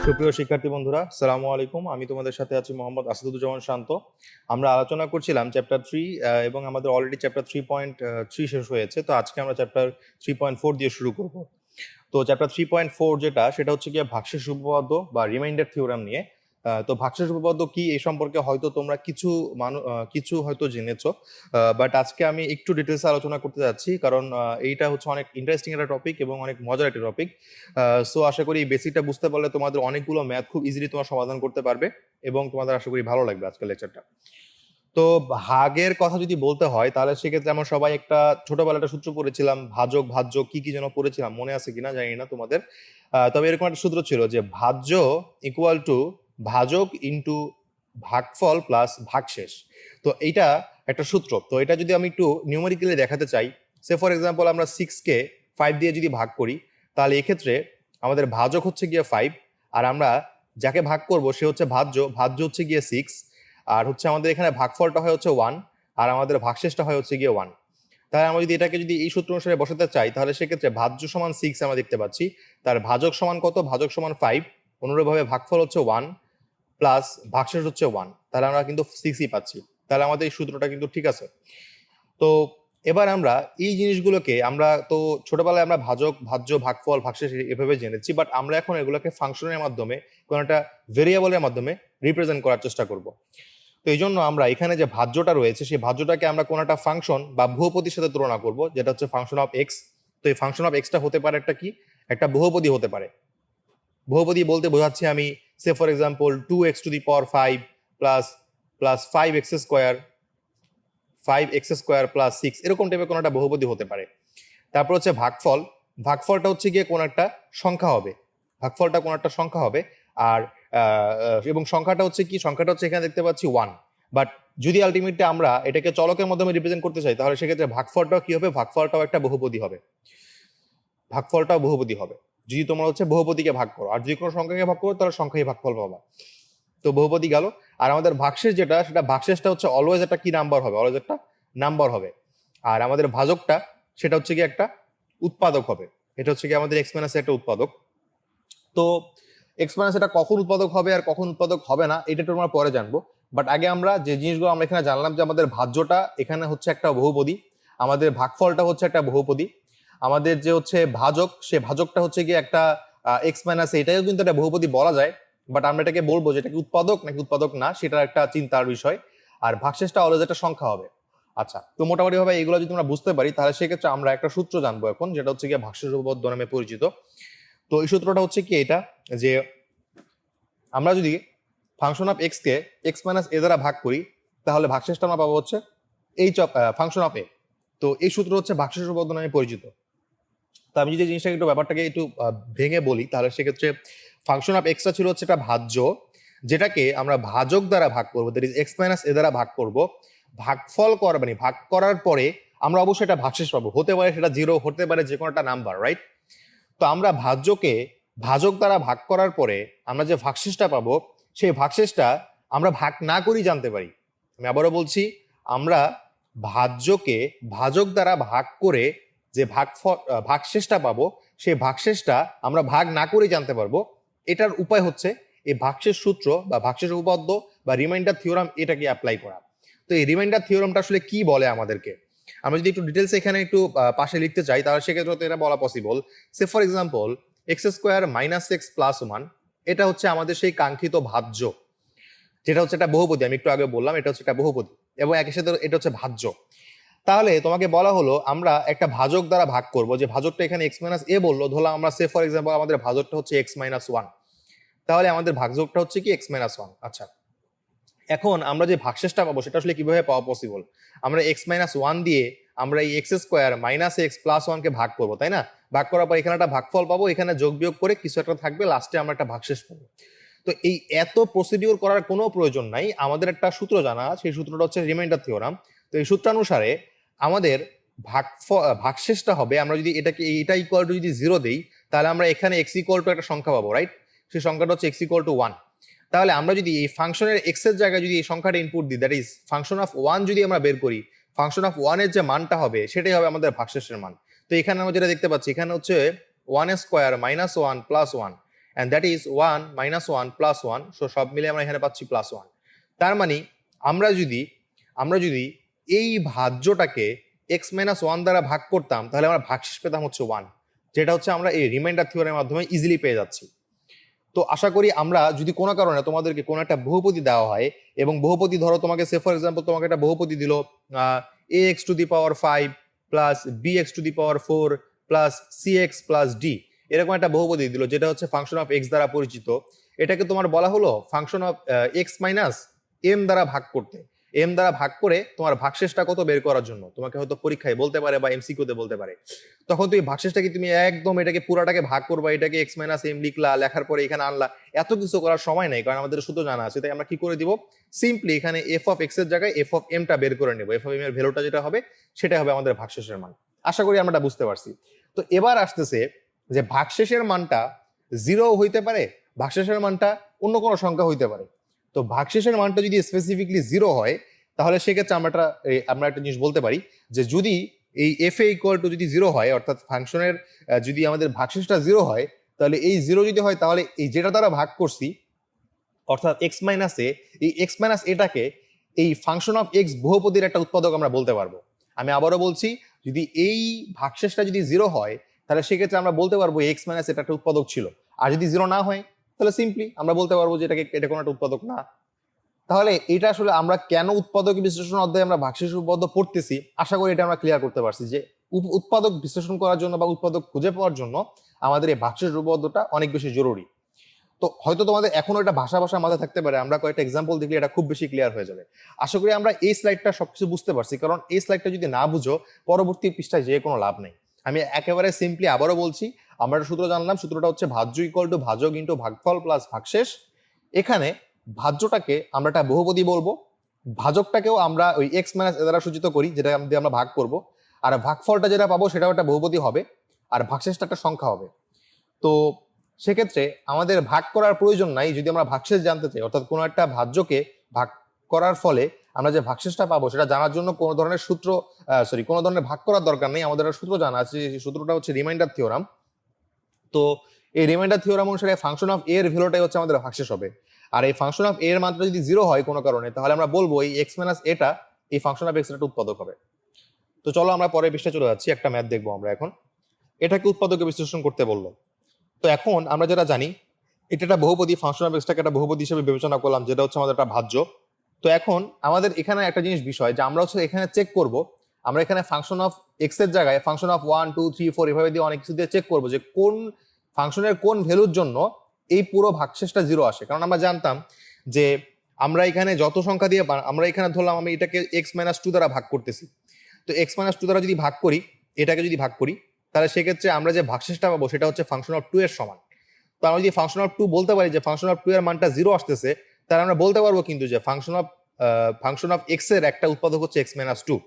সুপ্রিয় শিক্ষার্থী বন্ধুরা, সালামু আলাইকুম। আমি তোমাদের সাথে আছি মোহাম্মদ আসাদুজ্জামান শান্ত। আমরা আলোচনা করছিলাম চ্যাপ্টার 3 এবং আমাদের অলরেডি চ্যাপ্টার 3.3 শেষ হয়েছে। তো আজকে আমরা চ্যাপ্টার 3.4 দিয়ে শুরু করব। তো চ্যাপ্টার 3.4 সেটা হচ্ছে গিয়ে ভাগশেষ উপপাদ্য বা রিমাইন্ডার থিওরাম নিয়ে। তো ভাগশেষ উপপাদ্য কি এই সম্পর্কে হয়তো তোমরা কিছু হয়তো জেনেছো, বাট আজকে আমি একটু ডিটেলসে আলোচনা করতে যাচ্ছি, কারণ এইটা হচ্ছে অনেক ইন্টারেস্টিং একটা টপিক এবং অনেক মজার একটা টপিক। সো আশা করি এই বেসিকটা বুঝতে পারলে তোমাদের অনেকগুলো ম্যাথ খুব ইজিলি তোমার সমাধান করতে পারবে এবং তোমাদের আশা করি ভালো লাগবে আজকের লেকচারটা। তো ভাগের কথা যদি বলতে হয় তাহলে সেক্ষেত্রে আমরা সবাই একটা ছোটবেলা একটা সূত্র পড়েছিলাম, ভাজক ভাজ্য কি কি যেন পড়েছিলাম, মনে আছে কিনা জানি না তোমাদের। তবে এরকম একটা সূত্র ছিল যে ভাজ্য ইকুয়াল টু ভাজক ইন্টু ভাগফল প্লাস ভাগশেষ। তো এইটা একটা সূত্র। তো এটা যদি আমি একটু নিউমেরিক্যালি দেখাতে চাই, সে ফর এক্সাম্পল আমরা 6 কে 5 দিয়ে যদি ভাগ করি, তাহলে এক্ষেত্রে আমাদের ভাজক হচ্ছে গিয়ে 5, আর আমরা যাকে ভাগ করব সে হচ্ছে ভাজ্য। ভাজ্য হচ্ছে গিয়ে 6, আর হচ্ছে আমাদের এখানে ভাগফলটা হয় হচ্ছে 1, আর আমাদের ভাগশেষটা হয় হচ্ছে গিয়ে 1। তাহলে আমরা যদি এটাকে যদি এই সূত্র অনুসারে বসাতে চাই, তাহলে সেক্ষেত্রে ভাজ্য সমান 6 আমরা দেখতে পাচ্ছি, তার ভাজক সমান কত? ভাজক সমান 5, অনুরূপভাবে ভাগফল হচ্ছে 1 প্লাস ভাগশেষ হচ্ছে 1, তাহলে আমরা কিন্তু 6ই পাচ্ছি। তাহলে আমাদের এই সূত্রটা কিন্তু ঠিক আছে। তো এবার আমরা এই জিনিসগুলোকে, আমরা তো ছোটবেলায় আমরা ভাজক ভাজ্য ভাগফল ভাগশেষ এভাবে জেনেছি, বাট আমরা এখন এগুলোকে ফাংশনের মাধ্যমে, কোনো একটা ভেরিয়েবলের মাধ্যমে রিপ্রেজেন্ট করার চেষ্টা করব। তো এই জন্য আমরা এখানে যে ভাজ্যটা রয়েছে সেই ভাজ্যটাকে আমরা কোনো একটা ফাংশন বা বহুপদীর সাথে তুলনা করব, যেটা হচ্ছে ফাংশন অফ এক্স। তো এই ফাংশন অফ এক্সটা হতে পারে একটা কি, একটা বহুপদী হতে পারে। বহুপদী বলতে বোঝাচ্ছি আমি, say for example 2x⁵ plus plus 5x² plus 6, এরকম টাইপের কোনো একটা বহুপদী হতে পারে। তারপর হচ্ছে ভাগফল। ভাগফলটা হচ্ছে গিয়ে কোন একটা সংখ্যা হবে, ভাগফলটা কোন একটা সংখ্যা হবে। আর এবং সংখ্যাটা হচ্ছে কি, সংখ্যাটা হচ্ছে এখানে দেখতে পাচ্ছি 1। বাট যদি আলটিমেটলি আমরা এটাকে চলকের মাধ্যমে রিপ্রেজেন্ট করতে চাই, তাহলে সেক্ষেত্রে ভাগফলটাও কি হবে, ভাগফলটাও একটা বহুপদী হবে। ভাগফলটাও বহুপদী হবে যদি তোমরা হচ্ছে বহুপদীকে ভাগ করো, আর যদি কোনো সংখ্যাকে ভাগ করো তাহলে সংখ্যাই ভাগফল পাবা। তো বহুপদী গেল। আর আমাদের ভাগশেষ যেটা, সেটা ভাগশেষটা হচ্ছে অলওয়েজ একটা কি নাম্বার হবে, অলওয়েজ একটা নাম্বার হবে। আর আমাদের ভাজকটা সেটা হচ্ছে কি একটা উৎপাদক হবে। এটা হচ্ছে কি আমাদের এক্স মাইনাস একটা উৎপাদক। তো এক্স মাইনাস এটা কখন উৎপাদক হবে আর কখন উৎপাদক হবে না, এটা তোমরা পরে জানবো। বাট আগে আমরা যে জিনিসগুলো আমরা এখানে জানলাম, যে আমাদের ভাজ্যটা এখানে হচ্ছে একটা বহুপদী, আমাদের ভাগফলটা হচ্ছে একটা বহুপদী, আমাদের যে হচ্ছে ভাজক, সে ভাজকটা হচ্ছে গিয়ে একটা এক্স মাইনাস, এটাও কিন্তু একটা বহুপদী বলা যায়। বাট আমরা এটাকে বলবো যে এটা কি উৎপাদক নাকি উৎপাদক না, সেটা একটা চিন্তার বিষয়। আর ভাগশেষটা অলওয়েজ একটা সংখ্যা হবে। আচ্ছা, তো মোটামুটি ভাবে এগুলো যদি আমরা বুঝতে পারি, তাহলে সেক্ষেত্রে আমরা একটা সূত্র জানবো এখন, যেটা হচ্ছে গিয়ে ভাগশেষ উপপাদ্য নামে পরিচিত। তো এই সূত্রটা হচ্ছে কি এটা, যে আমরা যদি ফাংশন অফ এক্স কে এক্স মাইনাস এ দ্বারা ভাগ করি, তাহলে ভাগশেষটা আমরা পাবো হচ্ছে H of function of A. তো এই সূত্র হচ্ছে ভাগশেষ উপপাদ্য নামে পরিচিত। তো আমি যদি জিনিসটাকে একটু ব্যাপারটাকে একটু ভেঙে বলি, তাহলে সেক্ষেত্রে ফাংশন অফ এক্সটা ছিল হচ্ছে একটা ভাজ্য, যেটাকে আমরা ভাজক দ্বারা ভাগ করবো, that is x minus A দ্বারা ভাগ করব। ভাগফল করা মানে ভাগ করার পরে আমরা অবশ্যই এটা ভাগশেষ পাবো, হতে পারে সেটা 0, হতে পারে যে কোনো একটা নাম্বার, রাইট? তো আমরা ভাজ্যকে ভাজক দ্বারা ভাগ করার পরে আমরা যে ভাগশেষটা পাবো, সেই ভাগশেষটা আমরা ভাগ না করেই জানতে পারি। আমি আবারও বলছি, আমরা ভাজ্যকে ভাজক দ্বারা ভাগ করে যে ভাগশেষটা পাবো, সেই ভাগশেষটা আমরা ভাগ না করেই জানতে পারবো। এটার উপায় হচ্ছে এই ভাগশেষ সূত্র বা ভাগশেষ উপপাদ্য বা রিমাইন্ডার থিওরাম, এটাকে অ্যাপ্লাই করা। তো এই রিমাইন্ডার থিওরামটা আসলে কি বলে আমাদেরকে, আমরা যদি একটু ডিটেলস এখানে একটু পাশে লিখতে চাই, তাহলে সেক্ষেত্রে তো এটা বলা possible. Say for example x² - x+1, এটা হচ্ছে আমাদের সেই কাঙ্ক্ষিত ভাজ্য, যেটা হচ্ছে একটা বহুপদী। আমি একটু আগে বললাম এটা হচ্ছে একটা বহুপদী এবং একই সাথে এটা হচ্ছে ভাজ্য। তাহলে তোমাকে বলা হলো আমরা একটা ভাজক দ্বারা ভাগ করব, যে ভাজকটা এখানে এক্স মাইনাস এ বললো, ধরলাম আমরা সে ফর এক্সাম্পল আমাদের ভাজকটা হচ্ছে x-1, তাহলে আমাদের ভাজকটা হচ্ছে কি x-1। আচ্ছা, এখন আমরা যে ভাগশেষটা পাবো সেটা আসলে কিভাবে পাওয়া পসিবল? আমরা x-1 দিয়ে আমরা এই x² - x+1 কে ভাগ করবো, তাই না? ভাগ করার পর এখানে একটা ভাগফল পাবো, এখানে যোগ বিয়োগ করে কিছু একটা থাকবে, লাস্টে আমরা একটা ভাগশেষ পাবো। তো এই এত প্রসিডিউর করার কোনো প্রয়োজন নাই, আমাদের একটা সূত্র জানা, সেই সূত্রটা হচ্ছে রিমাইন্ডার থিওরাম। তো এই সূত্রানুসারে আমাদের ভাগশেষটা হবে, আমরা যদি এটাকে এটা ইকুয়াল টু যদি 0 দেই, তাহলে আমরা এখানে x ইকুয়াল টু একটা সংখ্যা পাবো, রাইট? সেই সংখ্যাটা হচ্ছে x ইকুয়াল টু 1। তাহলে আমরা যদি এই ফাংশনের এক্স এর জায়গায় যদি এই সংখ্যাটা ইনপুট দিই, দ্যাট ইজ ফাংশন অফ 1 যদি আমরা বের করি, ফাংশন অফ 1 এর যে মানটা হবে সেটাই হবে আমাদের ভাগশেষের মান। তো এখানে আমরা যেটা দেখতে পাচ্ছি, এখানে হচ্ছে 1² - 1 + 1, অ্যান্ড দ্যাট ইজ 1 - 1 + 1, সো সব মিলে আমরা এখানে পাচ্ছি +1। তার মানে আমরা যদি এই ভাজ্যটাকে x - 1 দ্বারা ভাগ করতাম তাহলে আমরা ভাগশেষ পেতাম হচ্ছে 1, যেটা হচ্ছে আমরা এই রিমাইন্ডার থিওরেমের মাধ্যমে ইজিলি পেয়ে যাচ্ছি। তো আশা করি আমরা যদি কোনো কারণে তোমাদেরকে কোনো একটা বহুপদী দেওয়া হয় এবং বহুপদী ধরো তোমাকে সে ফর এক্সাম্পল তোমাকে একটা বহুপদী দিল ax⁵ plus bx⁴ plus cx plus d, এরকম একটা বহুপদী দিল যেটা হচ্ছে ফাংশন অফ এক্স দ্বারা পরিচিত। এটাকে তোমার বলা হলো function of x minus m দ্বারা ভাগ করতে, এম দ্বারা ভাগ করে তোমার ভাগশেষটা কত বের করার জন্য তোমাকে হয়তো পরীক্ষায় বলতে পারে বা এমসিকিউতে বলতে পারে। তখন তুমি ভাগশেষটাকে তুমি একদম এটাকে পুরাটাকে ভাগ করবা, এটাকে এক্স মাইনাস এম লিখলা, লেখার পরে এখানে আনলা, এত কিছু করার সময় নেই, কারণ আমাদের সূত্র জানা আছে। তাই আমরা কি করে দিব, সিম্পলি এখানে এফ অফ এক্স এর জায়গায় এফ অফ এমটা বের করে নেব, এফ অফ এম এর ভ্যালুটা যেটা হবে সেটা হবে আমাদের ভাগশেষের মান। আশা করি আমরা এটা বুঝতে পারছি। তো এবার আসতেছে যে ভাগশেষের মানটা 0 হইতে পারে, ভাগশেষের মানটা অন্য কোনো সংখ্যা হইতে পারে। তো ভাগশেষের মানটা যদি স্পেসিফিকলি 0 হয় তাহলে সেক্ষেত্রে আমরা একটা জিনিস বলতে পারি যে যদি এই এফ এ ইকুয়াল টু যদি 0 হয়, অর্থাৎ ফাংশনের যদি আমাদের ভাগশেষটা 0 হয়, তাহলে এই 0 যদি হয় তাহলে এই যেটা দ্বারা ভাগ করছি অর্থাৎ এক্স মাইনাস এ, এই এক্স মাইনাস এটাকে এই ফাংশন অফ এক্স বহুপদীর একটা উৎপাদক আমরা বলতে পারবো। আমি আবারও বলছি, যদি এই ভাগশেষটা যদি 0 হয় তাহলে সেক্ষেত্রে আমরা বলতে পারবো এক্স মাইনাস এটা একটা উৎপাদক ছিল। আর যদি 0 না হয় তাহলে সিম্পলি আমরা বলতে পারবো যে এটা কোনো একটা উৎপাদক না। তাহলে এটা আসলে আমরা কেন উৎপাদক বিশ্লেষণ অধ্যায়ে আমরা ভাগশেষ উপপাদ্য পড়তেছি, আশা করি এটা আমরা ক্লিয়ার করতে পারছি যে উৎপাদক বিশ্লেষণ করার জন্য বা উৎপাদক খুঁজে পাওয়ার জন্য আমাদের এই ভাগশেষ উপপাদ্যটা অনেক বেশি জরুরি। তো হয়তো তোমাদের এখনো এটা ভাষা মাথায় থাকতে পারে, আমরা কয়েকটা এক্সাম্পল দেখলে এটা খুব বেশি ক্লিয়ার হয়ে যাবে। আশা করি আমরা এই স্লাইডটা সবকিছু বুঝতে পারছি, কারণ এই স্লাইডটা যদি না বুঝো পরবর্তী পৃষ্ঠায় যেয়ে কোনো লাভ নেই। আমি একেবারে সিম্পলি আবারও বলছি, আমরা একটা সূত্র জানলাম, সূত্রটা হচ্ছে ভাজ্য ইকুয়াল টু ভাজক ইন্টু ভাগফল প্লাস ভাগশেষ। এখানে ভাজ্যটাকে আমরা একটা বহুপদী বলবো, ভাজকটাকেও আমরা ওই এক্স মাইনাস এ দ্বারা সূচিত করি, যেটা দিয়ে আমরা ভাগ করব, আর ভাগফলটা যেটা পাবো সেটাও একটা বহুপদী হবে, আর ভাগশেষটা একটা সংখ্যা হবে। তো সেক্ষেত্রে আমাদের ভাগ করার প্রয়োজন নাই যদি আমরা ভাগশেষ জানতে চাই, অর্থাৎ কোনো একটা ভাজ্যকে ভাগ করার ফলে আমরা যে ভাগশেষটা পাবো সেটা জানার জন্য কোনো ধরনের কোনো ধরনের ভাগ করার দরকার নেই। আমাদের একটা সূত্র জানা আছে, সূত্রটা হচ্ছে রিমাইন্ডার থিওরাম। তো এই রিমাইন্ডার থিওরাম অনুসারে ফাংশন অফ এর ভ্যালুটাই হচ্ছে আমাদের ভাগশেষ হবে। আর এই ফাংশন অফ এর মাত্রা যদি 0 হয় কোনো কারণে, তাহলে আমরা বলবো এই এক্স মাইনাস এটা এই ফাংশন অফ এক্স এর একটা উৎপাদক হবে। তো চলো আমরা পরের পৃষ্ঠায় চলে যাচ্ছি, একটা ম্যাথ দেখবো আমরা এখন। এটাকে উৎপাদকে বিশ্লেষণ করতে বললো। তো এখন আমরা যেটা জানি এটা একটা বহুপদী, ফাংশন অফ এক্সটাকে একটা বহুপদী হিসেবে বিবেচনা করলাম, যেটা হচ্ছে আমাদের একটা ভাজ্য। তো এখন আমাদের এখানে একটা জিনিস বিষয় যে আমরা হচ্ছে এখানে চেক করব, আমরা এখানে ফাংশন অফ এক্স এর জায়গায় ফাংশন অফ 1 2 3 4 এভাবে দিয়ে অনেক কিছু দিয়ে চেক করবো যে কোন ফাংশনের কোন ভ্যালুর জন্য এই পুরো ভাগশেষটা 0 আসে। কারণ আমরা জানতাম যে আমরা এখানে যত সংখ্যা দিয়ে আমরা এখানে ধরলাম আমি এটাকে x - 2 দ্বারা ভাগ করতেছি। তো x - 2 দ্বারা যদি ভাগ করি, এটাকে যদি ভাগ করি, তাহলে সেক্ষেত্রে আমরা যে ভাগশেষটা পাবো সেটা হচ্ছে ফাংশন অফ 2 এর সমান। তো আমরা যদি ফাংশন অফ 2 বলতে পারি যে ফাংশন অফ 2 এর মানটা 0 আসতেছে, তাহলে আমরা বলতে পারবো কিন্তু যে ফাংশন অফ এক্স এর একটা উৎপাদক হচ্ছে x - 2।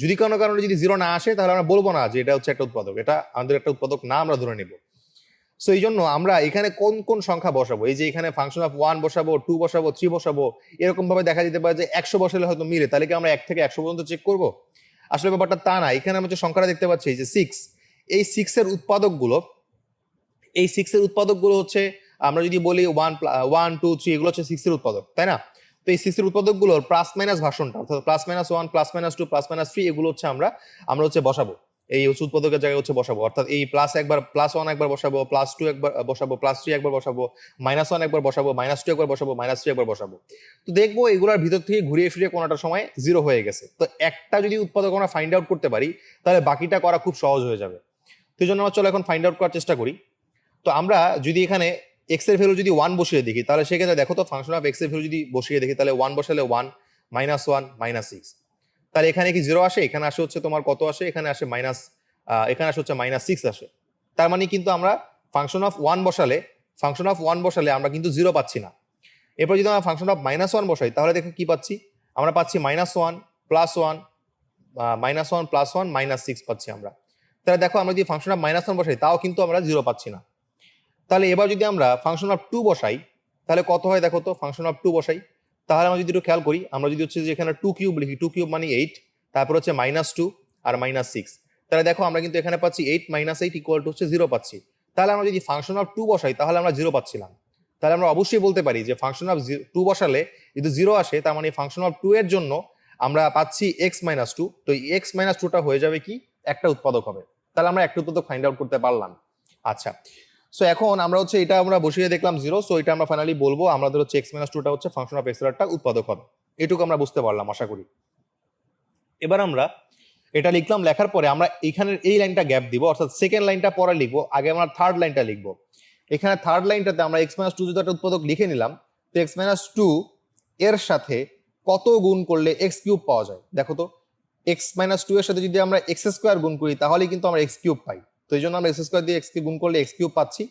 যদি কোনো কারণে যদি 0 না আসে তাহলে আমরা বলবো না যে এটা হচ্ছে একটা উৎপাদক, এটা আমাদের একটা উৎপাদক না, আমরা ধরে নেব। সো এই জন্য আমরা এখানে কোন কোন সংখ্যা বসাবো, এই যে এখানে ফাংশন অফ 1 বসাবো, 2 বসাবো, 3 বসাবো, এরকম ভাবে দেখা যেতে পারে যে 100 বসালে হয়তো মিলে, তাহলে কি আমরা 1 থেকে 100 পর্যন্ত চেক করব? আসলে ব্যাপারটা তা না। এখানে আমরা যে সংখ্যাটা দেখতে পাচ্ছি এই যে 6, এই 6 এর উৎপাদকগুলো হচ্ছে আমরা যদি বলি 1 2 3 এগুলো হচ্ছে 6 এর উৎপাদক, তাই না? তো এই 6 এর উৎপাদকগুলোর প্লাস মাইনাস ভাষণটা, অর্থাৎ +-1 +-2 +-3 এগুলো হচ্ছে আমরা হচ্ছে বসাবো, এই উৎপাদকের জায়গায় হচ্ছে বসাবো। অর্থাৎ এই +1 একবার বসাবো, +2 একবার বসাবো, +3 একবার বসাবো, -1 একবার বসাবো, -2 একবার বসাবো, -3 একবার বসাবো। তো দেখবো এগুলোর ভিতর থেকে ঘুরিয়ে ফিরিয়ে কোনোটা সময় 0 হয়ে গেছে। তো একটা যদি উৎপাদক আমরা ফাইন্ড আউট করতে পারি তাহলে বাকিটা করা খুব সহজ হয়ে যাবে। তো এই জন্য আমরা চলো এখন ফাইন্ড আউট করার চেষ্টা করি। তো আমরা যদি এখানে x এর ভ্যালু যদি 1 বসিয়ে দেখি, তাহলে সেক্ষেত্রে দেখো তো ফাংশন অফ x এর ভ্যালু যদি বসিয়ে দেখি, তাহলে 1 বসালে 1 -1 -6, তাহলে এখানে কি 0 আসে? এখানে আসে হচ্ছে তোমার কত আসে? এখানে আসে এখানে আসে হচ্ছে -6 আসে। তার মানে কিন্তু আমরা ফাংশন অফ 1 বসালে আমরা কিন্তু 0 পাচ্ছি না। এরপর যদি আমরা ফাংশন অফ -1 বসাই তাহলে দেখো কি পাচ্ছি, আমরা পাচ্ছি -1 +1 -1 +1 -6 পাচ্ছি আমরা। তাহলে দেখো আমরা যদি ফাংশন অফ -1 বসাই তাও কিন্তু আমরা 0 পাচ্ছি না। তাহলে এবার যদি আমরা ফাংশন অফ 2 বসাই তাহলে কত হয় দেখো তো, ফাংশন অফ 2 বসাই তাহলে আমরা যদি একটু খেয়াল করি, আমরা যদি হচ্ছে যে এখানে 2 কিউব লিখি, 2 কিউব মানে 8, তারপর হচ্ছে -2 আর -6, তাহলে দেখো আমরা কিন্তু এখানে পাচ্ছি 8 - 8 = হচ্ছে 0 পাচ্ছি। তাহলে আমরা যদি ফাংশন অফ 2 বসাই তাহলে আমরা 0 পাচ্ছিলাম। তাহলে আমরা অবশ্যই বলতে পারি যে ফাংশন অফ 2 বসালে যদি 0 আসে তার মানে ফাংশন অফ 2 এর জন্য আমরা পাচ্ছি x-2। তো এই x-2টা হয়ে যাবে কি একটা উৎপাদক হবে। তাহলে আমরা একটা উৎপাদক ফাইন্ড আউট করতে পারলাম। আচ্ছা, সো এখন আমরা হচ্ছে এটা আমরা বসিয়ে দেখলাম 0, সো এটা আমরা ফাইনালি বলবো আমাদের হচ্ছে x-2টা হচ্ছে ফাংশন অফ x এর একটা উৎপাদক হবে। এটুকু আমরা বুঝতে পারলাম আশা করি। এবার আমরা এটা লিখলাম, লেখার পরে আমরা এখানের এই লাইনটা গ্যাপ দিব, অর্থাৎ সেকেন্ড লাইনটা পরে লিখবো, আগে আমরা থার্ড লাইনটা লিখবো। এখানে থার্ড লাইনটাতে আমরা x-2 যদি একটা উৎপাদক লিখে নিলাম, তো x-2 এর সাথে কত গুণ করলে x³ পাওয়া যায় দেখো তো। x-2 এর সাথে যদি আমরা x² গুণ করি তাহলে কিন্তু আমরা x³ পাই। তো এই জন্য আমরা x² দিয়ে x কে গুণ করলে x³ পাচ্ছি।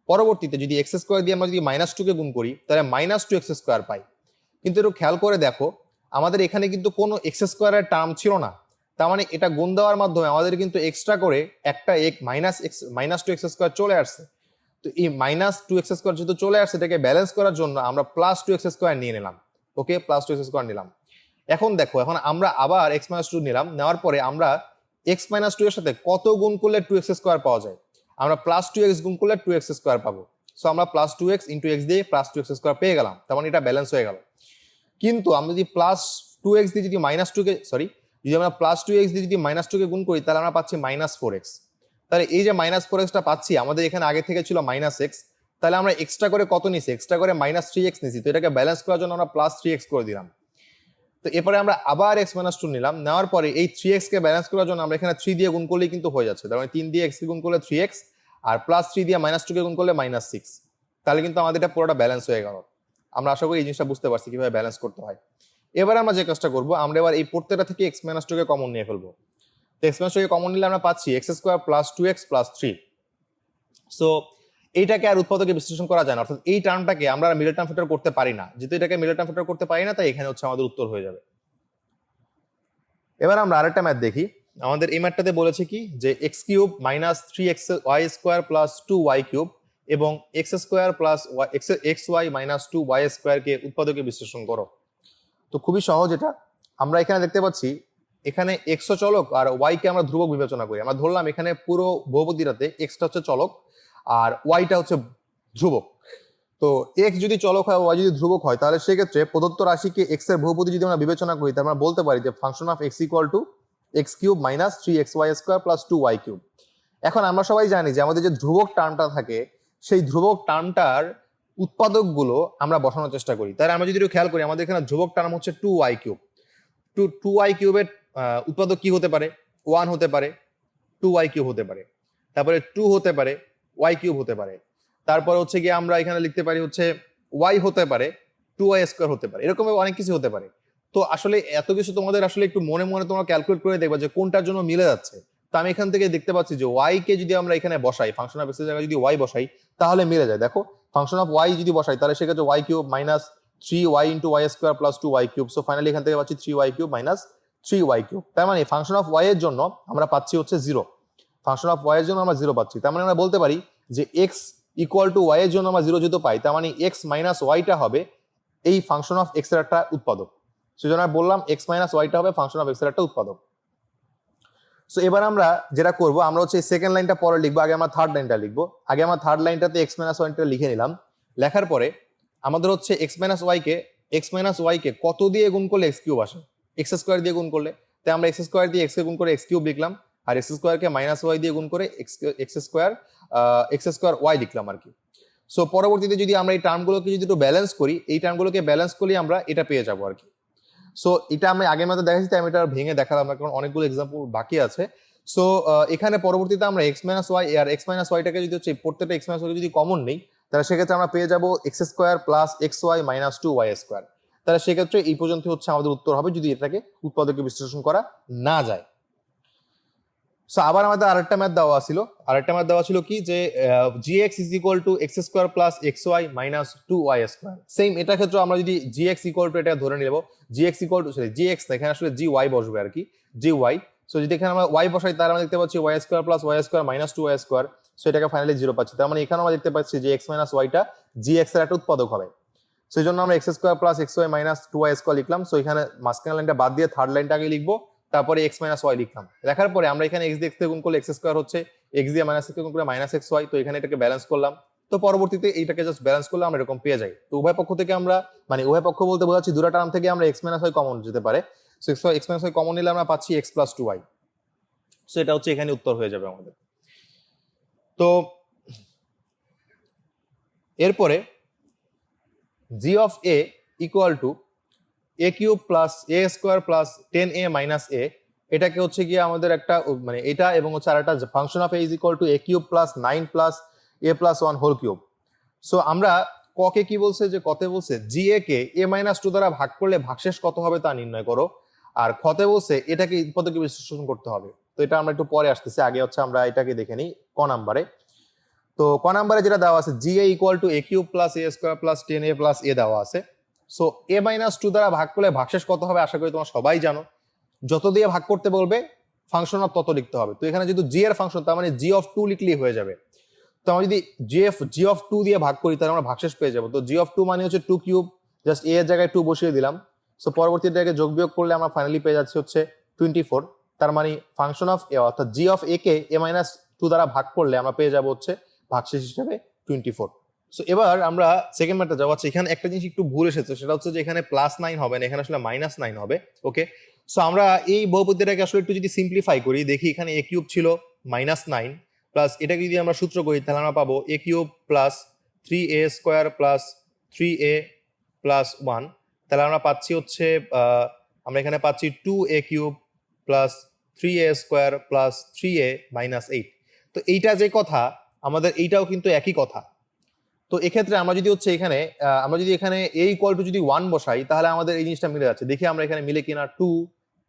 পরবর্তীতে যদি x² দিয়ে আমরা যদি -2 কে গুণ করি তাহলে -2x² পাই। কিন্তু একটু খেয়াল করে দেখো, আমাদের এখানে কিন্তু কোনো x² এর টার্ম ছিল না। তার মানে এটা গুণ দেওয়ার মাধ্যমে আমাদের কিন্তু এক্সট্রা করে একটা -2x² চলে আসছে। তো এই -2x² যেহেতু চলে আসছে, এটাকে ব্যালেন্স করার জন্য আমরা +2x² নিয়ে নিলাম। ওকে, +2x² নিলাম। এখন দেখো, এখন আমরা আবার x-2 নিলাম, নেওয়ার পরে আমরা x-2 এর সাথে কত গুণ করলে 2x² পাওয়া যায়? আমরা +2x গুণ করলে 2x² পাবো। সো আমরা +2x × x দিয়ে +2x² পেয়ে গেলাম, তার মানে এটা ব্যালেন্স হয়ে গেল। কিন্তু আমরা যদি +2x দিয়ে যদি -2 কে যদি আমরা +2x দিয়ে যদি -2 কে গুণ করি তাহলে আমরা পাচ্ছি -4x। তাহলে এই যে -4xটা পাচ্ছি, আমাদের এখানে আগে থেকে ছিল -x, তাহলে আমরা এক্সট্রা করে কত নিছি? এক্সট্রা করে -3x নিছি। তো এটাকে ব্যালেন্স করার জন্য আমরা +3x করে দিলাম। তো এরপরে আমরা আবার x-2 নিলাম, নেওয়ার পরে এই 3x কে ব্যালেন্স করার জন্য আমরা এখানে 3 দিয়ে গুণ করলেই কিন্তু হয়ে যাচ্ছে। তার মানে 3 দিয়ে x কে গুণ করলে 3x, আর +3 দিয়ে -2 কে গুণ করলে -6। তাহলে কিন্তু আমাদের এটা পুরোটা ব্যালেন্স হয়ে গেল। আমরা আশা করি এই জিনিসটা বুঝতে পারছি কিভাবে ব্যালেন্স করতে হয়। এবার আমরা যে কাজটা করবো, আমরা এবার এই প্রত্যেকটা থেকে x-2 কে কমন নিয়ে ফেলবো। তো x-2 কে কমন নিলে আমরা পাচ্ছি x² + 2x + 3। সো এইটাকে আর উৎপাদকে বিশ্লেষণ করা যায় না, অর্থাৎ এই টার্মটাকে আমরা মিডল টার্ম ফ্যাক্টর করতে পারি না। যেহেতু এটাকে মিডল টার্ম ফ্যাক্টর করতে পারি না, তাই এখানে হচ্ছে আমাদের উত্তর হয়ে যাবে। এবার আমরা আরেকটা ম্যাথ দেখি। আমাদের এই ম্যাথটাতে বলেছে কি যে x³ - 3xy² + 2y³ এবং x² + xy - 2y² কে উৎপাদকে বিশ্লেষণ করো। তো খুবই সহজ এটা। আমরা এখানে দেখতে পাচ্ছি এখানে x চলক আর y কে আমরা ধ্রুবক বিবেচনা করি। আমরা ধরলাম এখানে পুরো বহুপদীটাতে x টা হচ্ছে চলক আর y টা হচ্ছে ধ্রুবক। তো x যদি চলক হয়, y যদি ধ্রুবক হয়, তাহলে সেক্ষেত্রে প্রদত্ত রাশিকে x এর বহুপদী যদি আমরা বিবেচনা করি, তাহলে আমরা বলতে পারি যে function of x = x³ - 3xy² + 2y³। এখন আমরা সবাই জানি যে আমাদের যে ধ্রুবক টার্মটা থাকে, সেই ধ্রুবক টার্মটার উৎপাদকগুলো আমরা বসানোর চেষ্টা করি। তাই আমরা যদি একটু খেয়াল করি, আমাদের এখানে ধ্রুবক টার্ম হচ্ছে 2y³। 2y³ এর উৎপাদক কি হতে পারে? 1 হতে পারে, 2y³ হতে পারে, তারপরে 2 হতে পারে, y³ হতে পারে, তারপর হচ্ছে গিয়ে আমরা এখানে লিখতে পারি হচ্ছে y হতে পারে, 2y² হতে পারে, এরকম অনেক কিছু হতে পারে। তো আসলে এত কিছু তোমাদের আসলে একটু মনে মনে তোমরা ক্যালকুলেট করে দেখবা যে কোনটার জন্য মিলে যাচ্ছে। তো আমি এখান থেকে দেখতে পাচ্ছি যে y কে যদি আমরা এখানে বসাই, ফাংশন অফ x এর জায়গায় যদি y বসাই তাহলে মিলে যায়। দেখো, ফাংশন অফ y যদি বসাই তাহলে সেক্ষেত্রে y³ - 3y × y² + 2y³। So finally এখান থেকে পাচ্ছি 3y³ - 3y³। তার মানে ফাংশন অফ y এর জন্য আমরা পাচ্ছি হচ্ছে 0। ফাংশন অফ y এর জন্য আমরা 0 পাচ্ছি। তার মানে আমরা বলতে পারি যে x = y এর জন্য আমরা 0 যেহেতু পাই, তার মানে x - y টা হবে এই ফাংশন অফ x এর একটা উৎপাদক। সেজন্য আমি বললাম x - y টা হবে ফাংশন অফ x এর একটা উৎপাদক। সো এবার আমরা যেটা করব, আমরা হচ্ছে সেকেন্ড লাইনটা পরে লিখবো, আগে আমরা থার্ড লাইনটা লিখবো। আগে আমরা থার্ড লাইনটাতে x - y টা লিখে নিলাম। লেখার পরে আমাদের হচ্ছে x - y কে কত দিয়ে গুণ করলে x³ আসে? x² দিয়ে গুণ করলে। তাই আমরা x² দিয়ে x কে গুণ করে x³ লিখলাম, আর x² কে -y দিয়ে গুণ করে x² y লিখলাম আর কি। সো পরবর্তীতে যদি আমরা এই টার্মগুলোকে যদি একটু ব্যালেন্স করি, এই টার্মগুলোকে ব্যালেন্স করলে আমরা এটা পেয়ে যাবো আর কি। সো এটা আমি আগের মতো দেখাচ্ছি, তাই আমি এটা ভেঙে দেখালাম না, কারণ অনেকগুলো এক্সাম্পল বাকি আছে। সো এখানে পরবর্তীতে আমরা x - y আর x - y টাকে যদি হচ্ছে প্রত্যেকটা x - y যদি কমন নেই, তাহলে সেক্ষেত্রে আমরা পেয়ে যাবো x² + xy - 2y²। তাহলে সেক্ষেত্রে এই পর্যন্ত হচ্ছে আমাদের উত্তর হবে যদি এটাকে উৎপাদকে বিশ্লেষণ করা না যায়। সো আবার আমাদের আরেকটা ম্যাথ দেওয়া ছিল কি যে gx = x² + xy - 2y²। Same এটা ক্ষেত্রে আমরা যদি gx = এটা ধরে নিব, gx না, এখানে আসলে gy বসবে আর কি, gy। সো যদি এখানে আমরা y বসাই তাহলে আমরা দেখতে পাচ্ছি y² + y² - 2y²। সো এটাকে ফাইনালি 0 পাচ্ছি। তার মানে এখানে আমরা দেখতে পাচ্ছি যে x - y টা gx এর একটা উৎপাদক হবে। সেই জন্য আমরা x² + xy - 2y² লিখলাম। সো এখানে মাঝখানে লাইনটা বাদ দিয়ে থার্ড লাইনটাকে লিখবো, তারপরে x - y লিখলাম। লেখার পরে আমরা এখানে x দিয়ে x গুণ করলে x² হচ্ছে, এক্স দিয়ে মাইনাস এক্স গুণ করে মাইনাস এক্স ওয়াই, তো এখানে এটাকে ব্যালেন্স করলাম, তো পরবর্তীতে এইটাকে জাস্ট ব্যালেন্স করলে আমরা এরকম পেয়ে যাই। তো উভয় পক্ষ থেকে আমরা, মানে উভয় পক্ষ বলতে বোঝাচ্ছি দুটো টার্ম থেকে আমরা এক্স মাইনাস ওয়াই কমন যেতে পারে, so x minus y common নিলে আমরা পাচ্ছি x plus two y. So এটা হচ্ছে এখানে উত্তর হয়ে যাবে আমাদের। তো এরপরে g of a equal to a cube plus a square plus 10a minus a, এটাকে হচ্ছে গিয়ে আমাদের একটা মানে এটা এবং হচ্ছে আর একটা function of a is equal to a cube plus 9 plus a plus 1 whole cube. So আমরা ককে কি বলছে, যে কতে বলছে জি এ কে এ মাইনাস টু দ্বারা ভাগ করলে ভাগশেষ কত হবে তা নির্ণয় করো, আর খতে বলছে এটাকে উৎপাদকে বিশ্লেষণ করতে হবে। তো এটা আমরা একটু পরে আসতেছি, আগে হচ্ছে আমরা এটাকে দেখে নিই ক নাম্বারে। তো ক নাম্বারে যেটা দেওয়া আছে g a equal to a cube plus a square plus 10a plus a দেওয়া আছে। সো এ মাইনাস টু দ্বারা ভাগ করলে ভাগশেষ কত হবে আশা করি তোমরা সবাই জানো, যত দিয়ে ভাগ করতে বলবে ফাংশন অফ তত লিখতে হবে। তো এখানে যেহেতু জি এর ফাংশন, তার মানে জি অফ টু লিখলেই হয়ে যাবে। তো আমরা যদি জি অফ টু দিয়ে ভাগ করি তাহলে আমরা ভাগশেষ পেয়ে যাবো। তো জি অফ টু মানে হচ্ছে টু কিউব, জাস্ট এ এর জায়গায় টু বসিয়ে দিলাম। সো পরবর্তীটাকে যোগ বিয়োগ করলে আমরা ফাইনালি পেয়ে যাচ্ছি হচ্ছে 24। তার মানে ফাংশন অফ এ অর্থাৎ জি অফ এ কে এ মাইনাস টু দ্বারা ভাগ করলে আমরা পেয়ে যাবো হচ্ছে ভাগশেষ হিসেবে 24। সো এবার আমরা সেকেন্ড ম্যাথটা যাবো। এখানে একটা জিনিস একটু ভুল এসেছে, সেটা হচ্ছে যে এখানে +9 হবে না, এখানে আসলে -9 হবে। ওকে, সো আমরা এই বহুপদীটাকে আসলে একটু যদি সিম্পলিফাই করি, দেখি এখানে এ কিউব ছিল -9 প্লাস এটাকে যদি আমরা সূত্র করি তাহলে আমরা পাবো a cube plus 3a square plus 3a plus 1, তাহলে আমরা পাচ্ছি হচ্ছে আমরা এখানে পাচ্ছি 2a cube plus 3a square plus 3a minus 8। তো এইটা যে কথা আমাদের এইটাও কিন্তু একই কথা। তো এক্ষেত্রে আমরা যদি হচ্ছে এখানে এ ইকুয়াল টু যদি 1 বসাই তাহলে আমাদের এই জিনিসটা মিলে যাচ্ছে। দেখি আমরা এখানে মিলে কিনা, 2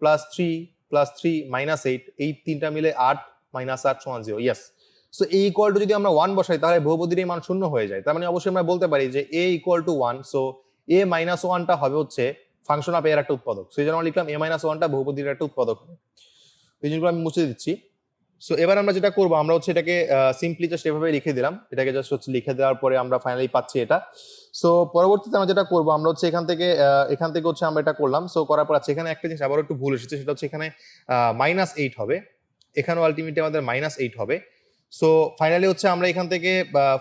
প্লাস 3 প্লাস 3 মাইনাস 8, এই তিনটা মিলে 8 মাইনাস 8 সমান 0। ইয়েস, সো এ ইকুয়াল টু যদি আমরা 1 বসাই তাহলে বহুপদীর মান শূন্য হয়ে যায়। তার মানে অবশ্যই আমরা বলতে পারি যে a equal to 1, so a minus 1টা হবে হচ্ছে ফাংশন অফ এর একটা উৎপাদক। সেই জন্য আমরা লিখলাম এ মাইনাস 1টা বহুপদীর একটা উৎপাদক। এই জিনিসগুলো আমি মুছে দিচ্ছি। সো এবার আমরা যেটা করবো, আমরা হচ্ছে এটাকে সিম্পলি জাস্ট এভাবে লিখে দিলাম, এটাকে জাস্ট হচ্ছে লিখে দেওয়ার পরে আমরা ফাইনালি পাচ্ছি এটা। সো পরবর্তীতে আমরা যেটা করবো, আমরা হচ্ছে এখান থেকে হচ্ছে আমরা এটা করলাম। সো করার পর আছে এখানে একটা জিনিস আবার একটু ভুল এসেছে, সেটা হচ্ছে এখানে -8 হবে, এখানেও আলটিমেটলি আমাদের -8 হবে। সো ফাইনালি হচ্ছে আমরা এখান থেকে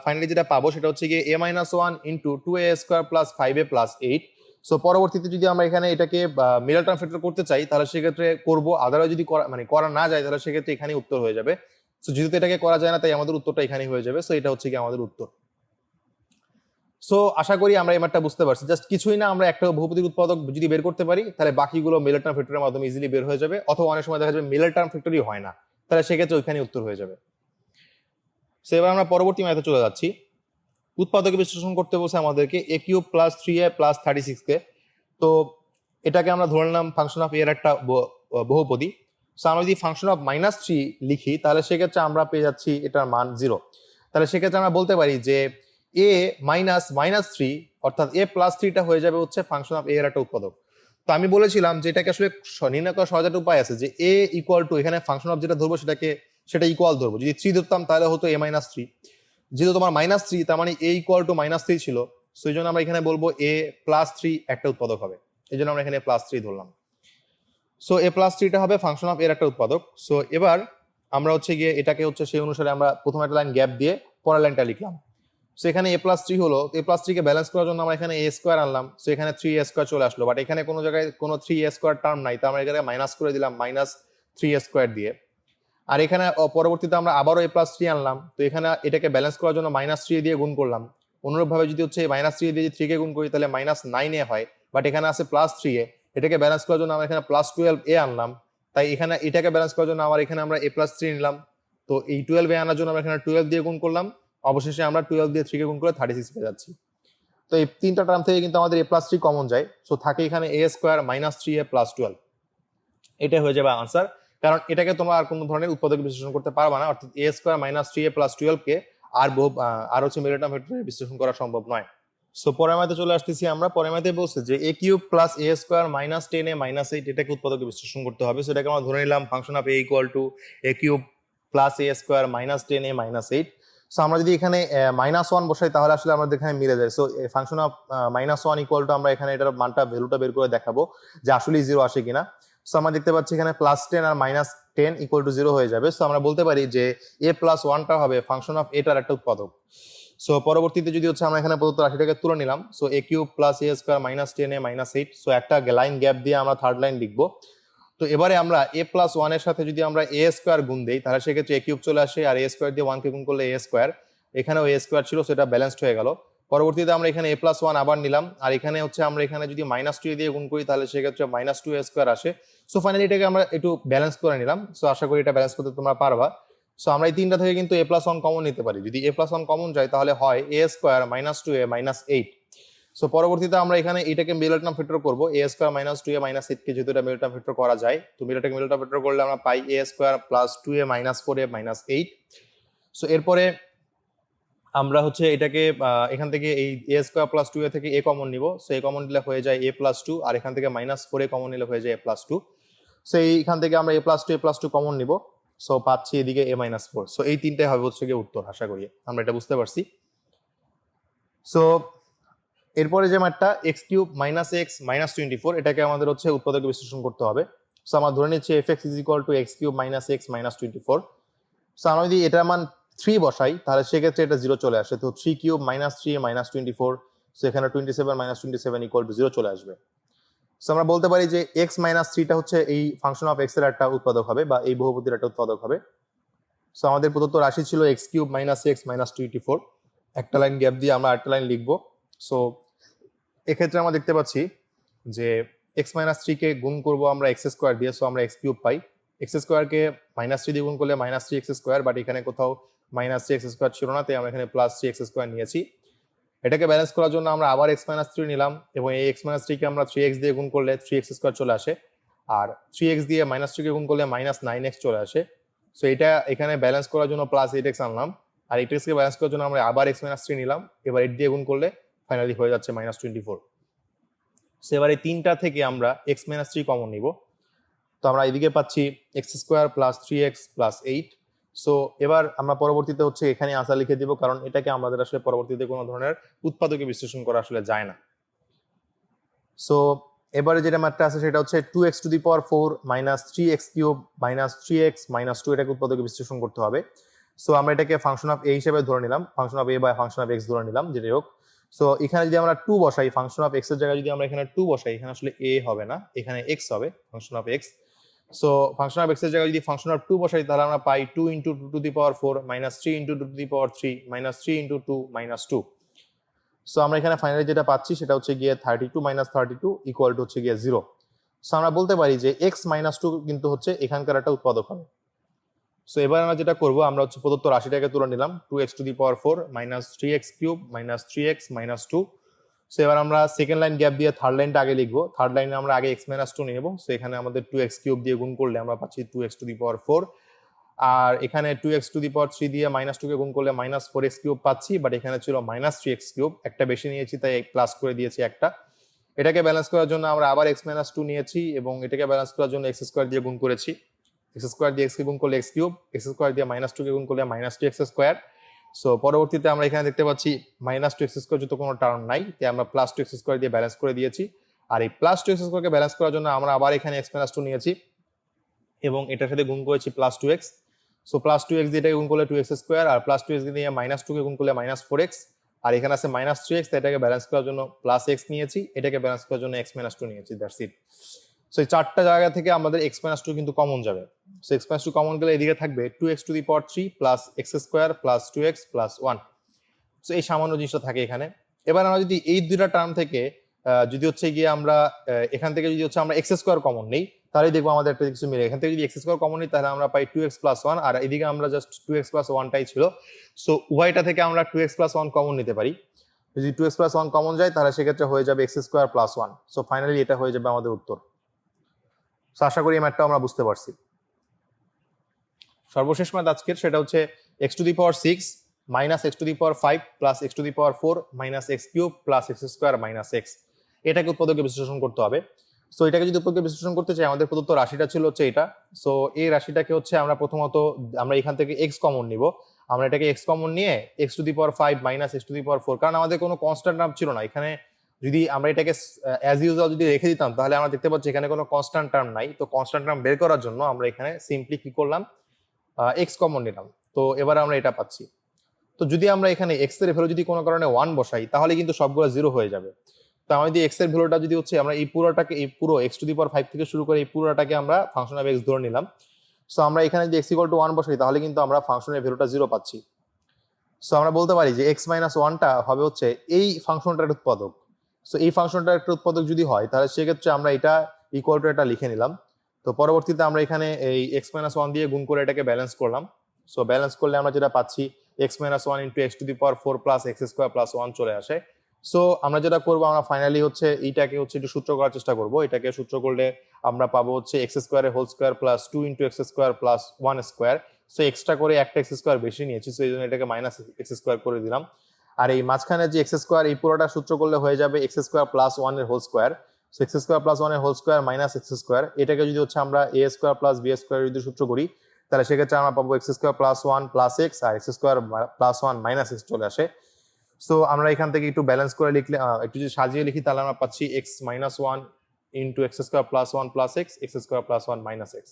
ফাইনালি যেটা পাবো সেটা হচ্ছে গিয়ে a-1 into 2a square plus 5a plus 8। So পরবর্তীতে যদি আমরা এখানে এটাকে মিডল টার্ম ফ্যাক্টর করতে চাই তাহলে সেক্ষেত্রে করবো, আদারওয়াইজ যদি করা না যায় তাহলে সেক্ষেত্রে এখানে উত্তর হয়ে যাবে। সো যেহেতু এটাকে করা যায় না তাই আমাদের উত্তরটা এখানেই হয়ে যাবে। সো এটা হচ্ছে কি আমাদের উত্তর। সো আশা করি আমরা এই ম্যাথটা বুঝতে পারছি। জাস্ট কিছুই না, আমরা একটা বহুপদীর উৎপাদক যদি বের করতে পারি তাহলে বাকিগুলো মিডল টার্ম ফ্যাক্টরের মাধ্যমে ইজিলি বের হয়ে যাবে, অথবা অনেক সময় দেখা যাবে মিডল টার্ম ফ্যাক্টরই হয় না, তাহলে সেক্ষেত্রে ওইখানে উত্তর হয়ে যাবে। সো এবার আমরা পরবর্তী ম্যাথে চলে যাচ্ছি। উৎপাদকে বিশ্লেষণ করতে বলছে আমাদেরকে এ কিউব প্লাস 3a প্লাস 36কে। তো এটাকে আমরা ধরে নিলাম ফাংশন অফ এর একটা বহুপদী। সো আমরা যদি ফাংশন অফ -3 লিখি তাহলে সেক্ষেত্রে আমরা পেয়ে যাচ্ছি এটার মান 0। তাহলে সেক্ষেত্রে আমরা বলতে পারি যে এ মাইনাস -3 অর্থাৎ এ প্লাস 3টা হয়ে যাবে হচ্ছে ফাংশন অফ এ এর একটা উৎপাদক। তো আমি বলেছিলাম যে এটাকে আসলে নির্ণয় করার সহজ একটা উপায় আছে, যে এ ইকুয়াল টু এখানে ফাংশন অফ যেটা ধরবো সেটা ইকুয়াল ধরবো। যদি 3 ধরতাম তাহলে হতো a-3, যেহেতু তোমার -3 তার মানে এ ইকুয়াল টু -3 ছিল, সো এই জন্য আমরা এখানে বলবো এ প্লাস 3 একটা উৎপাদক হবে, এই জন্য আমরা এখানে +3 ধরলাম। সো এ প্লাস 3টা হবে ফাংশন অফ এর একটা উৎপাদক। সো এবার আমরা হচ্ছে গিয়ে এটাকে হচ্ছে সেই অনুসারে আমরা প্রথম একটা লাইন গ্যাপ দিয়ে পরের লাইনটা লিখলাম। সো এখানে a+3 হলো, a+3 কে ব্যালেন্স করার জন্য আমরা এখানে a স্কোয়ার আনলাম। সো এখানে 3a স্কোয়ার চলে আসলো, বাট এখানে কোনো জায়গায় কোনো 3a স্কোয়ার টার্ম নাই, তো আমরা এখানে মাইনাস করে দিলাম -3a স্কোয়ার দিয়ে। আর এখানে পরবর্তীতে আমরা আবারও a+3 আনলাম, তো এখানে এটাকে ব্যালেন্স করার জন্য -3 দিয়ে গুণ করলাম। অনুরূপভাবে যদি হচ্ছে -3 দিয়ে 3 কে গুণ করি তাহলে -9a হয়, বাট এখানে আছে +3a, এটাকে ব্যালেন্স করার জন্য আমরা এখানে +12a আনলাম। তাই এখানে এটাকে ব্যালেন্স করার জন্য আবার এখানে আমরা a+3 নিলাম। তো এই 12a আনার জন্য আমরা এখানে 12 দিয়ে গুণ করলাম, অবশেষে আমরা 12 দিয়ে 3 কে গুণ করে 36 পেয়ে যাচ্ছি। তো এই তিনটা টার্ম থেকে কিন্তু আমাদের a+3 কমন যায়। সো থাকে এখানে a স্কোয়ার -3a + 12, এটা হয়ে যাবে আনসার। কারণ এটাকে তোমরা আর কোনো ধরনের উৎপাদক বিশ্লেষণ করতে পারবা না, অর্থাৎ a স্কোয়ার -3a + 12 কে আর হচ্ছে মিডল টার্ম ফ্যাক্টরে বিশ্লেষণ করা সম্ভব নয়। সো পরের ম্যাথে চলে আসতেছি আমরা। পরের ম্যাথে বলছে যে a cube plus a square -10a -8 এটাকে উৎপাদকে বিশ্লেষণ করতে হবে। সো এটাকে আমরা ধরে নিলাম function of a equal to a cube plus a square -10a -8। So আমরা যদি এখানে -1 বসাই তাহলে আসলে আমাদের এখানে মিলে যায়। So function of -1 equal to আমরা এখানে এটার মানটা ভ্যালুটা বের করে দেখাবো যে আসলে 0 আসে কিনা। সো আমরা দেখতে পাচ্ছি এখানে +10 আর -10 10 ইকুয়াল টু 0 হয়ে যাবে। সো আমরা বলতে পারি যে a প্লাস 1টা হবে ফাংশন অফ এটার একটা উৎপাদক। সো পরবর্তীতে যদি হচ্ছে আমরা এখানে প্রদত্ত রাশিটাকে তুলে নিলাম, so a cube plus a square minus 10a minus 8, so একটা লাইন গ্যাপ দিয়ে আমরা থার্ড লাইন লিখবো। তো এবারে আমরা a প্লাস 1 এর সাথে যদি আমরা a স্কয়ার গুণ দেই তাহলে সেক্ষেত্রে a কিউব চলে আসে, আর a স্কয়ার দিয়ে 1 কে গুণ করলে a স্কয়ার, এখানেও a স্কয়ার ছিল, সেটা ব্যালেন্সড হয়ে গেল। পরবর্তীতে আমরা এখানে a প্লাস 1 আবার নিলাম, আর এখানে হচ্ছে আমরা এখানে যদি মাইনাস 2 দিয়ে গুণ করি তাহলে সেক্ষেত্রে মাইনাস 2a স্কয়ার আসে। সো ফাইনালি এটাকে আমরা একটু ব্যালেন্স করে নিলাম। সো আশা করি এটা ব্যালেন্স করতে তোমরা পারবা। সো আমরা এই তিনটা থেকে কিন্তু a প্লাস 1 কমন নিতে পারি। যদি a প্লাস 1 কমন যায় তাহলে হয় a square minus 2a minus 8। So পরবর্তীতে আমরা এখানে এটাকে মিডল টার্ম ফ্যাক্টর করব, a square minus 2a minus 8 কে যেহেতু এটা মিডল টার্ম ফ্যাক্টর করা যায়, তো মিডল টার্ম ফ্যাক্টর করলে আমরা পাই a square plus 2a minus 4a minus 8। So এরপরে আমরা হচ্ছে এটাকে এখান থেকে এই a স্কয়ার প্লাস 2a থেকে a কমন নিব। সো a কমন নিলে হয়ে যায় a প্লাস 2, আর এখান থেকে মাইনাস 4a কমন নিলে হয়ে যায় a প্লাস 2। সো এইখান থেকে আমরা a প্লাস 2 কমন নিব। সো পাচ্ছি এদিকে a মাইনাস 4। সো এই তিনটাই হবে হচ্ছে গিয়ে উত্তর। আশা করি আমরা এটা বুঝতে পারছি। সো এরপরে যে ম্যাথটা x cube minus x minus 24, এটাকে আমাদের হচ্ছে উৎপাদকে বিশ্লেষণ করতে হবে। সো আমরা ধরে নিচ্ছি F x is equal two x cube minus x minus 24। So আমরা যদি এটার মান 3 বসাই তাহলে সেক্ষেত্রে এটা 0 চলে আসে। তো 3 কিউব মাইনাস 3 মাইনাস 24, সো এখানে 27 মাইনাস 27 ইকুয়াল টু 0 চলে আসবে। সো আমরা বলতে পারি যে এক্স মাইনাস 3টা হচ্ছে এই ফাংশন অফ এক্স এর একটা উৎপাদক হবে, বা এই বহুপদীর একটা উৎপাদক হবে। সো আমাদের প্রদত্ত রাশি ছিল x cube minus x minus 24। একটা লাইন গ্যাপ দিয়ে আমরা আরেকটা লাইন লিখবো। সো এক্ষেত্রে আমরা দেখতে পাচ্ছি যে এক্স মাইনাস 3 কে গুণ করবো আমরা এক্স স্কোয়ার দিয়ে, সো আমরা এক্স কিউব পাই। এক্স স্কোয়ারকে মাইনাস 3 দিয়ে গুণ করলে মাইনাস 3 এক্স স্কোয়ার, বাট এখানে কোথাও মাইনাস 3 এক্স স্কোয়ার ছিল না, তাই আমরা এখানে প্লাস 3 এক্স স্কোয়ার নিয়েছি। এটাকে ব্যালেন্স করার জন্য আমরা আবার এক্স মাইনাস 3 নিলাম, এবং এই এক্স মাইনাস 3 কে আমরা 3x দিয়ে গুণ করলে 3x স্কোয়ার চলে আসে, আর 3x দিয়ে মাইনাস 3 কে গুণ করলে মাইনাস 9x চলে আসে। সো এটা এখানে ব্যালেন্স করার জন্য প্লাস 8x আনলাম, আর 8x কে ব্যালেন্স করার জন্য আমরা আবার এক্স মাইনাস 3 নিলাম, এবার 8 দিয়ে গুণ করলে ফাইনালি হয়ে যাচ্ছে মাইনাস 24। সো এবার এই তিনটা থেকে আমরা এক্স মাইনাস 3 কমন নিব। তো আমরা এদিকে পাচ্ছি x square plus 3x plus 8। So এবার আমরা পরবর্তীতে হচ্ছে এখানে আনসার লিখে দিব, কারণ এটাকে আমাদের আসলে পরবর্তীতে কোনো ধরনের উৎপাদকে বিশ্লেষণ করা আসলে যায় না। সো এবারে যেটা ম্যাথটা আছে সেটা হচ্ছে 2x two the power 4 minus 3x cube minus 3x minus 2, এটাকে উৎপাদকে বিশ্লেষণ করতে হবে। সো আমরা এটাকে ফাংশন অফ a হিসেবে ধরে নিলাম, ফাংশন অফ a বা ফাংশন অফ x ধরে নিলাম, যেটাই হোক। সো এখানে যদি আমরা 2 বসাই, ফাংশন অফ x এর জায়গায় যদি আমরা এখানে 2 বসাই, এখানে আসলে a হবে না, এখানে x হবে, function of x। So function of x এর জায়গায় যদি ফাংশন অফ 2 বসাই তাহলে আমরা পাই 2 into 2 two the power 4 minus 3 into 2 two the power 3 minus 3 into 2 minus 2। So আমরা এখানে ফাইনালি যেটা পাচ্ছি সেটা হচ্ছে গিয়ে 32 মাইনাস 32 ইকুয়াল টু হচ্ছে গিয়ে 0। সো আমরা বলতে পারি যে x মাইনাস 2 কিন্তু হচ্ছে এখানকার একটা উৎপাদক হবে। সো এবার আমরা যেটা করবো, আমরা হচ্ছে প্রদত্ত রাশিটাকে তুলে নিলাম, 2x two the power 4 minus 3x cube minus 3x minus 2। So এবার আমরা সেকেন্ড লাইন গ্যাপ দিয়ে থার্ড লাইনটা আগে লিখবো। থার্ড লাইনে আমরা আগে x মাইনাস 2 নিয়ে নেবো। সো এখানে আমাদের 2x কিউব দিয়ে গুণ করলে আমরা পাচ্ছি 2x টু দি পাওয়ার 4, আর এখানে 2x টু দি পাওয়ার 3 দিয়ে মাইনাস 2 কে গুণ করলে মাইনাস 4x কিউব পাচ্ছি, বাট এখানে ছিল মাইনাস 3x কিউব, একটা বেশি নিয়েছি তাই প্লাস করে দিয়েছি একটা। এটাকে ব্যালেন্স করার জন্য আমরা আবার x মাইনাস 2 নিয়েছি, এবং এটাকে ব্যালেন্স করার জন্য x স্কোয়ার দিয়ে গুণ করেছি। x স্কোয়ার দিয়ে x কে গুণ করলে x কিউব, x স্কোয়ার দিয়ে মাইনাস 2 কে গুণ করলে মাইনাস 2x স্কোয়ার। সো পরবর্তীতে আমরা এখানে দেখতে পাচ্ছি মাইনাস 2x স্কোয়ার যত কোনো টার্ম নাই, তাই আমরা প্লাস 2x স্কোয়ার দিয়ে ব্যালেন্স করে দিয়েছি। আর এই প্লাস 2x স্কোয়ারকে ব্যালেন্স করার জন্য আমরা আবার এখানে x মাইনাস 2 নিয়েছি, এবং এটার সাথে গুণ করেছি plus 2x। So plus 2x দিয়ে এটাকে গুণ করলে 2x স্কোয়ার, আর প্লাস 2x দিয়ে মাইনাস 2 কে গুণ করলে মাইনাস 4x, আর এখানে আছে মাইনাস 3x, তাই এটাকে ব্যালেন্স করার জন্য প্লাস x নিয়েছি, এটাকে ব্যালেন্স করার জন্য x মাইনাস 2 নিয়েছি, দ্যাটস ইট। সো এই চারটা জায়গা থেকে আমাদের x মাইনাস 2 কিন্তু কমন যাবে। সো x মাইনাস 2 কমন গেলে এদিকে থাকবে 2x two the power 3 plus x square plus 2x plus 1। So এই সামান্য জিনিসটা থাকে এখানে। এবার আমরা যদি এই দুইটা টার্ম থেকে যদি হচ্ছে গিয়ে আমরা এখান থেকে যদি হচ্ছে আমরা x স্কোয়ার কমন নেই, তাহলে দেখবো আমাদের একটা কিছু মিলে। এখান থেকে যদি x স্কোয়ার কমন নিই তাহলে আমরা পাই 2x প্লাস 1, আর এদিকে আমরা জাস্ট 2x প্লাস 1টাই ছিল। সো উভয়টা থেকে আমরা 2x প্লাস 1 কমন নিতে পারি। যদি 2x প্লাস 1 কমন যায় তাহলে সেক্ষেত্রে হয়ে যাবে x square plus 1। So finally এটা হয়ে যাবে আমাদের উত্তর। সো আশা করি এই ম্যাথটা আমরা বুঝতে পারছি। সর্বশেষ ম্যাথ আজকের সেটা হচ্ছে x to the power 6 minus x to the power 5 plus x to the power 4 minus x cube plus x square minus x, এটাকে উৎপাদকে বিশ্লেষণ করতে হবে। সো এটাকে যদি উৎপাদকে বিশ্লেষণ করতে চাই, আমাদের প্রদত্ত রাশিটা ছিল হচ্ছে এটা। সো এই রাশিটাকে হচ্ছে আমরা প্রথমত আমরা এখান থেকে x কমন নিব। আমরা এটাকে x কমন নিয়ে x to the power 5 minus x to the power 4, কারণ আমাদের কোনো কনস্ট্যান্ট নাম ছিল না এখানে, যদি আমরা এটাকে অ্যাজ ইউজুয়াল যদি রেখে দিতাম তাহলে আমরা দেখতে পাচ্ছি এখানে কোনো কনস্ট্যান্ট টার্ম নাই। তো কনস্ট্যান্ট টার্ম বের করার জন্য আমরা এখানে সিম্পলি কি করলাম, এক্স কমন নিলাম। তো এবার আমরা এটা পাচ্ছি। তো যদি আমরা এখানে এক্স এর ভ্যালু যদি কোনো কারণে 1 বসাই তাহলে কিন্তু সবগুলো 0 হয়ে যাবে। তো আমরা যদি এক্স এর ভ্যালুটা যদি হচ্ছে আমরা এই পুরোটাকে, এই পুরো এক্স টু দি পাওয়ার 5 থেকে শুরু করে এই পুরোটাকে আমরা ফাংশন অফ এক্স ধরে নিলাম। সো আমরা এখানে যদি এক্স ইকুয়াল টু 1 বসাই তাহলে কিন্তু আমরা ফাংশনের ভ্যালুটা 0 পাচ্ছি। সো আমরা বলতে পারি যে এক্স মাইনাস 1টা হবে হচ্ছে এই ফাংশনটার উৎপাদক। সো এই ফাংশনটার একটা উৎপাদক যদি হয় তাহলে সেক্ষেত্রে আমরা এটা ইকুয়াল টু এটা লিখে নিলাম। তো পরবর্তীতে আমরা এখানে এই এক্স মাইনাস 1 দিয়ে গুণ করে এটাকে ব্যালেন্স করলাম। সো ব্যালেন্স করলে আমরা যেটা পাচ্ছি x minus 1 into x two the power 4 plus x square plus 1 চলে আসে। সো আমরা যেটা করবো, আমরা ফাইনালি হচ্ছে এইটাকে হচ্ছে একটু সূত্র করার চেষ্টা করবো। এটাকে সূত্র করলে আমরা পাবো হচ্ছে এক্স স্কোয়ারের whole square plus 2 into x square plus 1 square. So extra করে একটা এক্স স্কোয়ার বেশি নিয়েছি, সো এই জন্য এটাকে মাইনাস এক্স স্কোয়ার করে দিলাম। আর এই মাঝখানে যে এক্স স্কোয়ার, এই পুরোটা সূত্র করলে হয়ে যাবে এক্স স্কোয়ার প্লাস 1 এর whole square. So x square plus 1 এর whole square minus x square, এটাকে যদি হচ্ছে আমরা a square plus b square যদি সূত্র করি তাহলে সেক্ষেত্রে আমরা পাবো x square plus 1 plus x আর x square plus 1 minus x চলে আসে। সো আমরা এখান থেকে একটু ব্যালেন্স করে লিখলে, একটু যদি সাজিয়ে লিখি তাহলে আমরা পাচ্ছি x minus 1 into x square plus 1 plus x, x square plus 1 minus x.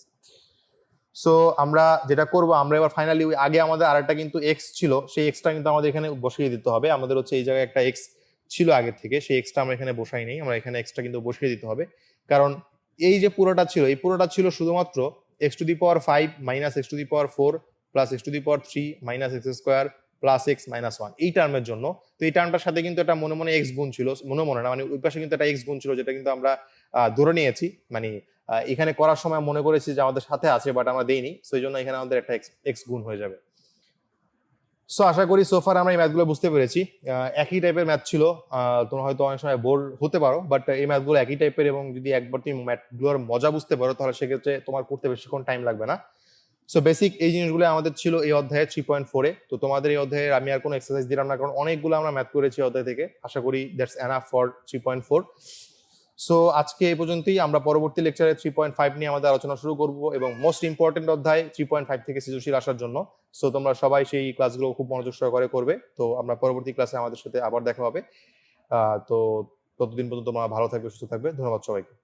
So আমরা যেটা করবো, আমরা এবার ফাইনালি আগে আমাদের আরেকটা কিন্তু এক্স ছিল, সেই এক্সটা কিন্তু আমাদের এখানে বসিয়ে দিতে হবে। আমাদের হচ্ছে এই জায়গায় একটা এক্স ছিল আগে থেকে, সেই এক্সটা আমরা এখানে বসাই নেই, আমরা এখানে এক্সটা কিন্তু বসিয়ে দিতে হবে। কারণ এই যে পুরোটা ছিল, এই পুরোটা ছিল শুধুমাত্র x two the power 5 minus x two the power 4 plus x two the power 3 minus x square plus x minus 1 এই টার্মের জন্য। তো এই টার্মটার সাথে কিন্তু একটা মনে মনে এক্স গুণ ছিল, মনে মনে না মানে ওই পাশে কিন্তু একটা এক্স গুণ ছিল, যেটা কিন্তু আমরা ধরে নিয়েছি, মানে এখানে করার সময় মনে করেছি যে আমাদের সাথে আছে বাট আমরা দেইনি, সো এই জন্য এখানে আমাদের একটা এক্স গুণ হয়ে যাবে। সো আশা করি সোফার আমরা এই ম্যাথগুলো বুঝতে পেরেছি। একই টাইপের ম্যাথ ছিল, তোমরা হয়তো অনেক সময় বোর হতে পারো, বাট এই ম্যাথগুলো একই টাইপের এবং যদি একবার তুমি ম্যাথগুলোর মজা বুঝতে পারো তাহলে সেক্ষেত্রে তোমার করতে বেশিক্ষণ টাইম লাগবে না। সো বেসিক এই জিনিসগুলো আমাদের ছিল এই অধ্যায়ে 3.4-এ। তো তোমাদের এই অধ্যায়ে আমি আর কোনো এক্সারসাইজ দিলাম না, কারণ অনেকগুলো আমরা ম্যাথ করেছি অধ্যায় থেকে। আশা করি দ্যাটস এনাফ ফর 3.4। সো আজকে এই পর্যন্তই। আমরা পরবর্তী লেকচারে 3.5 নিয়ে আমাদের আলোচনা শুরু করব এবং মোস্ট ইম্পর্টেন্ট অধ্যায় 3.5 থেকে সৃজনশীল আসার জন্য। সো তোমরা সবাই সেই ক্লাসগুলো খুব মনোযোগ সহকারে করবে। তো আমরা পরবর্তী ক্লাসে আমাদের সাথে আবার দেখা হবে। তো ততদিন পর্যন্ত তোমরা ভালো থাকবে, সুস্থ থাকবে। ধন্যবাদ সবাইকে।